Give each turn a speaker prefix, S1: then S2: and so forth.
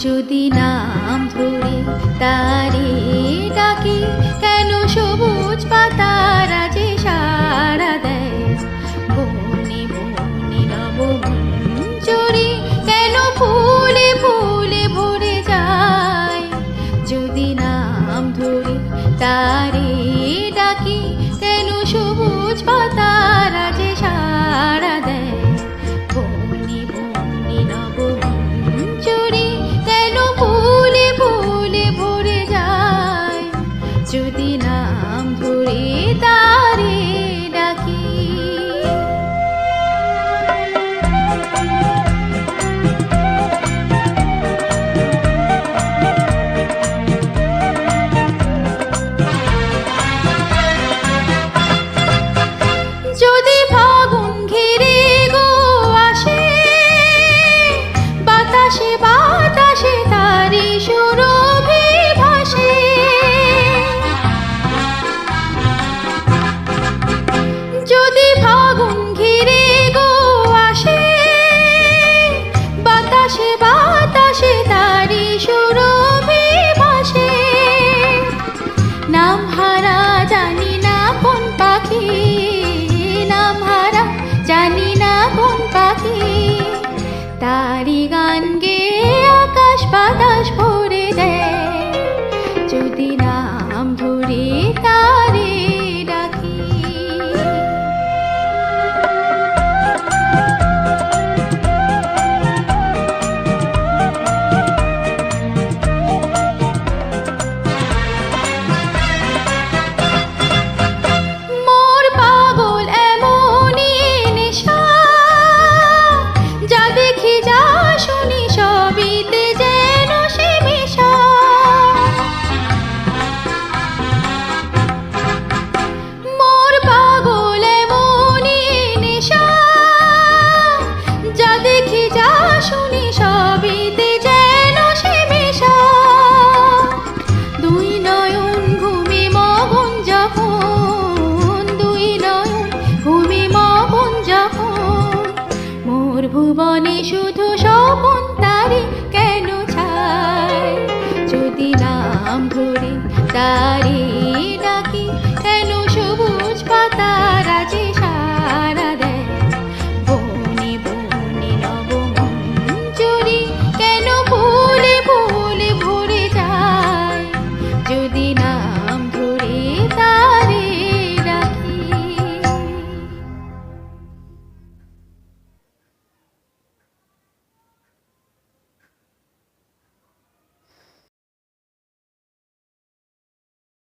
S1: যদি নাম ধরে তারে ডাকি, কেন সবুজ পাতারা যে সাড়া দেয়। বনে বনে নবমঞ্জরি কেন ফুলে ফুলে ভরে যায়। যদি নাম ধরে তারে ডাকি, কেন সবুজ পাতারা যে সাড়া দেয়। বনে বনে নবমঞ্জরি কেন ফুলে ফুলে ভরে যায়। যদি নাম ধরে তারে ডাকি। যদি ফাগুন ঘিরে গো আসে, বাতাসে বাতাসে তারি সুরভি ভাসে। যদি ফাগুন ঘিরে গো আসে, বাতাসে বাতাসে তারি সুরভি ভাসে। নাম হারা জানি না কোন পাখি, নাম হারা জানি না কোন পাখি। তারি গান গেয়ে আকাশ বাতাস